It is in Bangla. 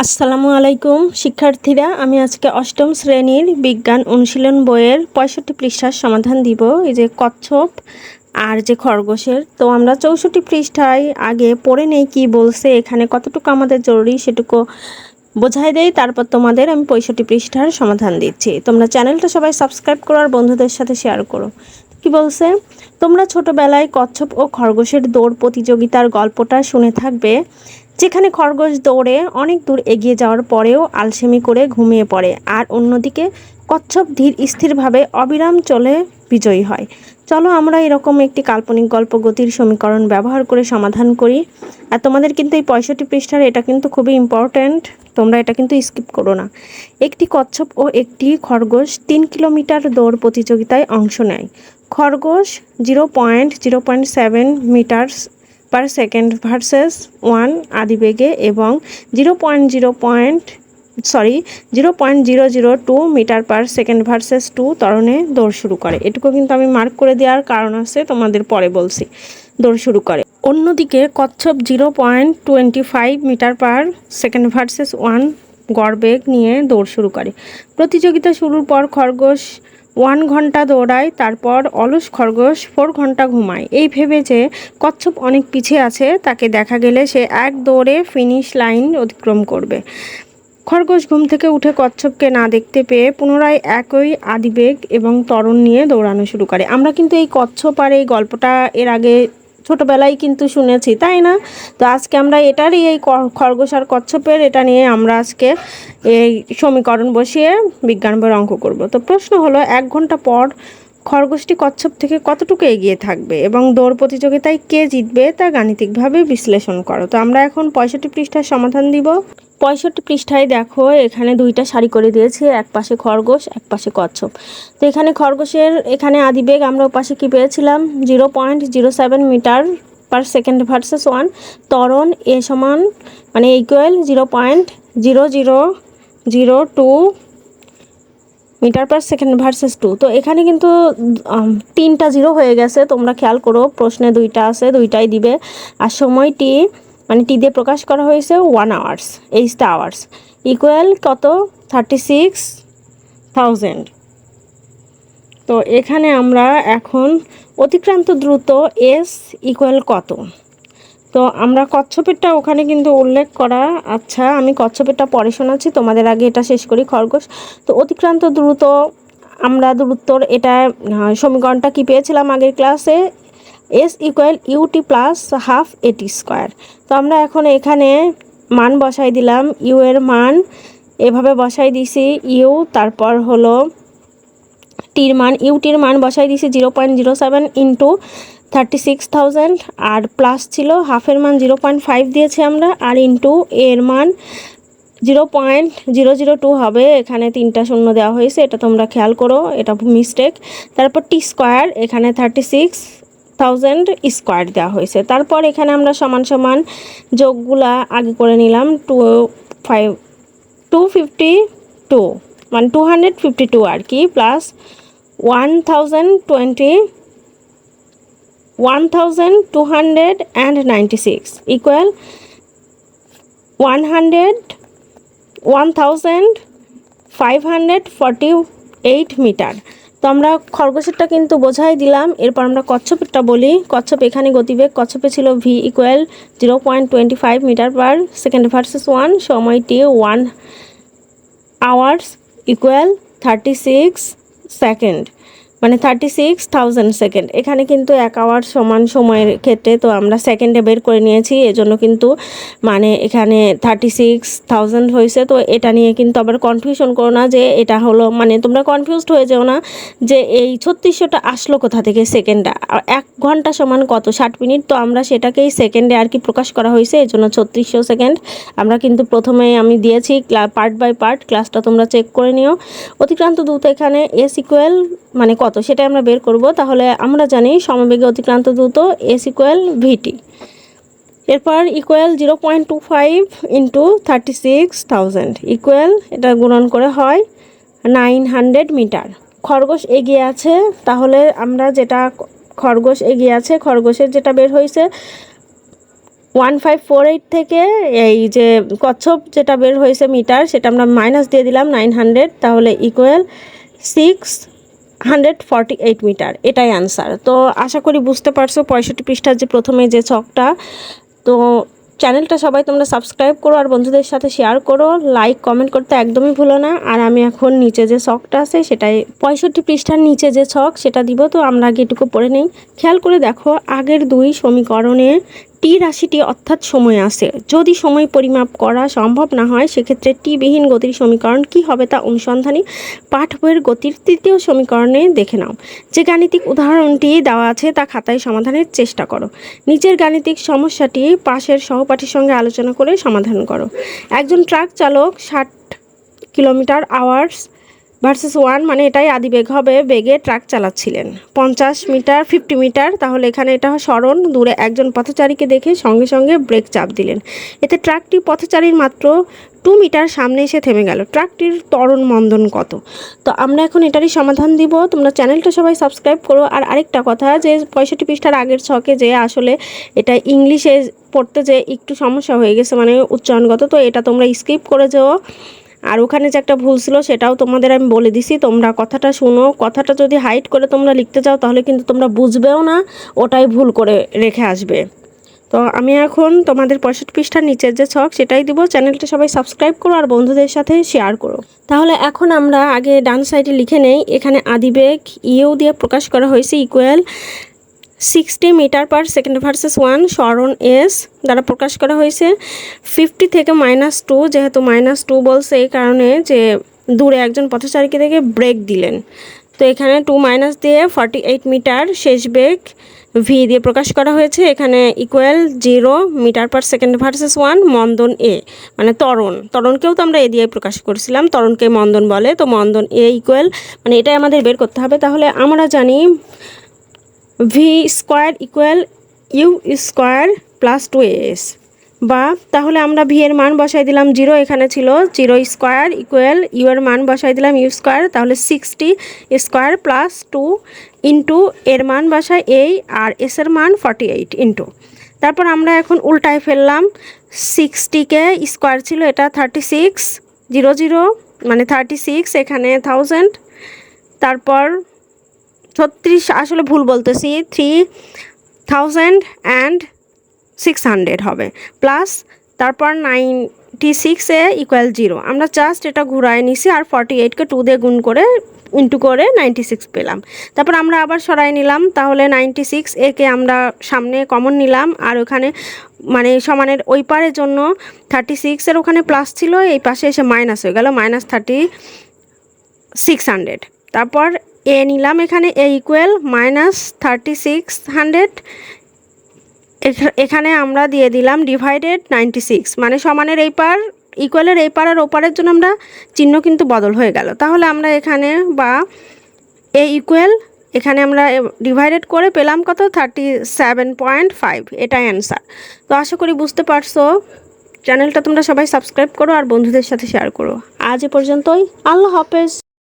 আসসালামু আলাইকুম শিক্ষার্থীরা, আমি আজকে অষ্টম শ্রেণীর বিজ্ঞান অনুশীলন বইয়ের ৬৫ পৃষ্ঠার সমাধান দিব। এই যে কচ্ছপ আর যে খরগোশের, তো আমরা ৬৪ পৃষ্ঠায় আগে পড়ে নেই কি বলছে, এখানে কতটুকু আমাদের জরুরি সেটুকু বোঝাই দেই, তারপর তোমাদের আমি ৬৫ পৃষ্ঠার সমাধান দিচ্ছি। তোমরা চ্যানেলটা সবাই সাবস্ক্রাইব করো আর বন্ধুদের সাথে শেয়ার করো। কি বলছে, তোমরা ছোটবেলায় কচ্ছপ ও খরগোশের দৌড় প্রতিযোগিতার গল্পটা শুনে থাকবে, যেখানে খরগোশ দৌড়ে অনেক দূর এগিয়ে যাওয়ার পরেও আলসেমি করে ঘুমিয়ে পড়ে, আর অন্যদিকে কচ্ছপ ধীর স্থিরভাবে অবিরাম চলে বিজয়ী হয়। চলো আমরা এরকম একটি কাল্পনিক গল্প গতির সমীকরণ ব্যবহার করে সমাধান করি। আর তোমাদের কিন্তু এই ৬৫ পৃষ্ঠার এটা কিন্তু খুবই ইম্পর্ট্যান্ট, তোমরা এটা কিন্তু স্কিপ করো না। একটি কচ্ছপ ও একটি খরগোশ ৩ কিলোমিটার দৌড় প্রতিযোগিতায় অংশ নেয়। খরগোশ 0.07 মিটার পার সেকেন্ড ভার্সেস 1 আদিবেগে এবং 0.002 মিটার পার সেকেন্ড ভার্সেস 2 ত্বরণে দৌড় শুরু করে। এটুকু কিন্তু আমি মার্ক করে দেওয়ার কারণ আছে, তোমাদের পরে বলছি। দৌড় শুরু করে। অন্যদিকে কচ্ছপ 0.25 মিটার পার সেকেন্ড ভার্সেস 1 গড়বেগ নিয়ে দৌড় শুরু করে। প্রতিযোগিতা শুরুর পর খরগোশ 1 ঘন্টা দৌড়ায়, তারপর অলস খরগোশ 4 ঘন্টা ঘুমায়। এই ভেবে যে কচ্ছপ অনেক পিছিয়ে আছে, তাকে দেখা গেলে সে এক দৌড়ে ফিনিশ লাইন অতিক্রম করবে। খরগোশ ঘুম থেকে উঠে কচ্ছপকে না দেখতে পেয়ে পুনরায় একই আদিবেগ এবং ত্বরণ নিয়ে দৌড়ানো শুরু করে। আমরা কিন্তু এই কচ্ছপ আর এই গল্পটা এর আগে ছোটবেলায় কিন্তু শুনেছি, তাই না? তো আজকে আমরা এটারই এই খরগোশ আর কচ্ছপের এটা নিয়ে আমরা আজকে এই সমীকরণ বসিয়ে বিজ্ঞান বইয়ের অঙ্ক করব। তো প্রশ্ন হলো, 1 ঘন্টা পর খরগোশটি কচ্ছপ থেকে কতটুকু এগিয়ে থাকবে এবং দৌড় প্রতিযোগিতায় কে জিতবে তা গাণিতিকভাবে বিশ্লেষণ করো। তো আমরা এখন 65 পৃষ্ঠার সমাধান দিব। 65 পৃষ্ঠায় দেখো, এখানে দুইটা সারি করে দিয়েছি, এক পাশে খরগোশ এক পাশে কচ্ছপ। তো এখানে খরগোশের এখানে আদিবেগ আমরা ওপাশে কি পেয়েছিলাম, 0.07 মিটার পার সেকেন্ড ভার্সেস 1, ত্বরণ এ সমান মানে equal 0.0002 metre per second versus 2। তো এখানে কিন্তু 3টা জিরো হয়ে গেছে, তোমরা খেয়াল করো, প্রশ্নে 2টা আছে, 2টাই দিবে। আর সময়টি মানে টি দিয়ে প্রকাশ করা হয়েছে 1 আওয়ার্স, 8 আওয়ার্স ইকুয়াল কত, 36,000। তো এখানে আমরা এখন অতিক্রান্ত দ্রুত এস ইকুয়াল কত, তো আমরা কচ্ছপেরটা ওখানে কিন্তু উল্লেখ করা, আচ্ছা আমি কচ্ছপেরটা পরে শোনাচ্ছি, তোমাদের আগে এটা শেষ করি। খরগোশ তো অতিক্রান্ত দ্রুত, আমরা দ্রুতর এটা সমীকরণটা কি পেয়েছিলাম আগের ক্লাসে, S equal UT plus half AT square. তো আমরা এখন এখানে মান বসাই দিলাম, ইউ এর মান এভাবে বসাই দিছি ইউ, তারপর হলো টির মান, ইউটির মান বসাই দিছি 0.07 ইন্টু 36,000, আর প্লাস ছিল হাফের মান 0.5 দিয়েছি আমরা, আর ইন্টু এর মান 0.002 হবে, এখানে 3টা শূন্য দেওয়া হয়েছে, এটা তোমরা খেয়াল করো, এটা মিস্টেক। তারপর টি স্কোয়ার, এখানে 36,000 স্কোয়ার দেওয়া হয়েছে। তারপর এখানে আমরা সমান সমান যোগগুলা আগে করে নিলাম, 252 মানে 252 আর কি, প্লাস 1296 ইকুয়াল 1548 মিটার। তো আমরা খরগোশেরটা কিন্তু বোঝাই দিলাম, এরপর আমরা কচ্ছপেরটা বলি। কচ্ছপ এখানে গতিবেগ, কচ্ছপে ছিল V equal 0.25 metre per second versus 1, সময়টি 1 আওয়ার্স ইকুয়াল 36 সেকেন্ড মানে 36,000 সেকেন্ড। এখানে কিন্তু 1 আওয়ার সমান সময়ের ক্ষেত্রে তো আমরা সেকেন্ডে বের করে নিয়েছি, এজন্য কিন্তু মানে এখানে 36,000 হয়েছে। তো এটা নিয়ে কিন্তু আবার কনফিউশন করো না যে এটা হলো, মানে তোমরা কনফিউজড হয়ে যাও না যে এই 3600টা আসলো কোথা থেকে, সেকেন্ডটা 1 ঘন্টা সমান কত, 60 মিনিট। তো আমরা সেটাকেই সেকেন্ডে আর কি প্রকাশ করা হয়েছে, এই জন্য 3600 সেকেন্ড আমরা কিন্তু প্রথমেই আমি দিয়েছি পার্ট বাই পার্ট, ক্লাসটা তোমরা চেক করে নিও। অতিক্রান্ত দ্রুত এখানে এস ইকুয়াল মানে কত সেটা আমরা বের করব। তাহলে আমরা জানি সমবেগে অতিক্রান্ত দ্রুত এস ইকুয়াল ভিটি, এরপর ইকুয়াল 0.25 ইন্টু 36,000 ইকুয়াল এটা গুণন করে হয় 900 মিটার। খরগোশ এগিয়ে আছে, তাহলে আমরা যেটা খরগোশ এগিয়ে আছে, খরগোশের যেটা বের হয়েছে 1548 থেকে এই যে কচ্ছপ যেটা বের হয়েছে মিটার, সেটা আমরা মাইনাস দিয়ে দিলাম 900, তাহলে ইকুয়াল 648 মিটার। এটাই অ্যান্সার। তো আশা করি বুঝতে পারছো 65 পৃষ্ঠার যে প্রথমে যে ছকটা। তো চ্যানেলটা সবাই তোমরা সাবস্ক্রাইব করো আর বন্ধুদের সাথে শেয়ার করো, লাইক কমেন্ট করতে একদমই ভুলো না। আর আমি এখন নিচে যে ছকটা আছে সেটাই 65 পৃষ্ঠার নিচে যে ছক সেটা দিব। তো আমরা আগে এটুকু পড়ে নেই। খেয়াল করে দেখো, আগের দুই সমীকরণে টি রাশিটি অর্থাৎ সময় আছে। যদি সময় পরিমাপ করা সম্ভব না হয় সেক্ষেত্রে টি বিহীন গতির সমীকরণ কি হবে তা অনুসন্ধানী পাঠ বইয়ের গতির তৃতীয় সমীকরণে দেখে নাও। যে গাণিতিক উদাহরণটি দেওয়া আছে তা খাতায় সমাধানের চেষ্টা করো। নিচের গাণিতিক সমস্যাটি পাশের সহপাঠীর সঙ্গে আলোচনা করে সমাধান করো। একজন ট্রাক চালক 60 কিলোমিটার আওয়ার্স ভার্সেস 1, মানে এটাই আদিবেগ হবে, বেগে ট্রাক চালাচ্ছিলেন 50 মিটার। তাহলে এখানে এটা স্মরণ, দূরে একজন পথচারীকে দেখে সঙ্গে সঙ্গে ব্রেক চাপ দিলেন। এতে ট্রাকটি পথচারীর মাত্র 2 মিটার সামনে এসে থেমে গেল। ট্রাকটির ত্বরণ মন্দন কত? তো আমরা এখন এটারই সমাধান দিব। তোমরা চ্যানেলটা সবাই সাবস্ক্রাইব করো। আর আরেকটা কথা, যে 65 পৃষ্ঠার আগের ছকে যে আসলে এটা ইংলিশে পড়তে যে একটু সমস্যা হয়ে গেছে, মানে উচ্চারণগত, তো এটা তোমরা স্কিপ করে যাও। আর ওখানে যে একটা ভুল ছিল সেটাও তোমাদের আমি বলে দিছি, তোমরা কথাটা শুনো। কথাটা যদি হাইড করে তোমরা লিখতে যাও তাহলে কিন্তু তোমরা বুঝবেও না, ওটাই ভুল করে রেখে আসবে। তো আমি এখন তোমাদের 65 পৃষ্ঠার নিচের যে ছক সেটাই দিব। চ্যানেলটা সবাই সাবস্ক্রাইব করো আর বন্ধুদের সাথে শেয়ার করো। তাহলে এখন আমরা আগে ডান সাইডে লিখে নেই। এখানে আদিবেগ ইউ দিয়ে প্রকাশ করা হয়েছে equal 60 metre per second versus 1 স্মরণ এস দ্বারা প্রকাশ করা হয়েছে। 50 থেকে -2, যেহেতু -2 বলছে এই কারণে যে দূরে একজন পথচারীকে দেখে ব্রেক দিলেন। তো এখানে 2 মাইনাস দিয়ে 48 মিটার শেষ বেগ ভি দিয়ে প্রকাশ করা হয়েছে। এখানে equal 0 metre per second versus 1 মন্দন এ, মানে ত্বরণকেও তো আমরা এ দিয়ে প্রকাশ করেছিলাম, ত্বরণকে মন্দন বলে। তো মন্দন এ ইকুয়াল, মানে এটাই আমাদের বের করতে হবে। তাহলে আমরা জানি V square equal U square plus 2as, বা তাহলে আমরা ভি এর মান বসাই দিলাম 0, এখানে ছিল 0 স্কোয়ার ইকুয়াল ইউ এর মান বসাই দিলাম ইউ স্কোয়ার, তাহলে 60 স্কোয়ার প্লাস 2 ইন্টু এর মান বসাই এই, আর এস এর মান 48 ইন্টু। তারপর আমরা এখন উল্টায় ফেললাম। 60কে স্কোয়ার ছিল, এটা 36, 0 মানে 36, এখানে 1000, তারপর 36, আসলে ভুল বলতেছি, 3600 হবে, প্লাস তারপর 96 ইকুয়াল 0। আমরা জাস্ট এটা ঘুরায় নিছি আর 48কে 2 দিয়ে গুণ করে ইন্টু করে 96 পেলাম। তারপর আমরা আবার সরাই নিলাম, তাহলে 96 একে আমরা সামনে কমন নিলাম, আর ওখানে মানে সমানের ওই পারের জন্য 36 ওখানে প্লাস ছিল, এই পাশে এসে মাইনাস হয়ে গেল, -3600। তারপর এ নিলাম, এখানে এ ইকুয়াল -3600, এখানে আমরা দিয়ে দিলাম ডিভাইডেড 96, মানে সমানের এই পার ইকুয়ালের এই পার আর ওপারের জন্য আমরা চিহ্ন কিন্তু বদল হয়ে গেল। তাহলে আমরা এখানে বা এ ইকুয়াল, এখানে আমরা ডিভাইডেড করে পেলাম কত, 37.5, এটাই অ্যান্সার। তো আশা করি বুঝতে পারছো। চ্যানেলটা তোমরা সবাই সাবস্ক্রাইব করো আর বন্ধুদের সাথে শেয়ার করো। আজ এ পর্যন্তই, আল্লাহ হাফেজ।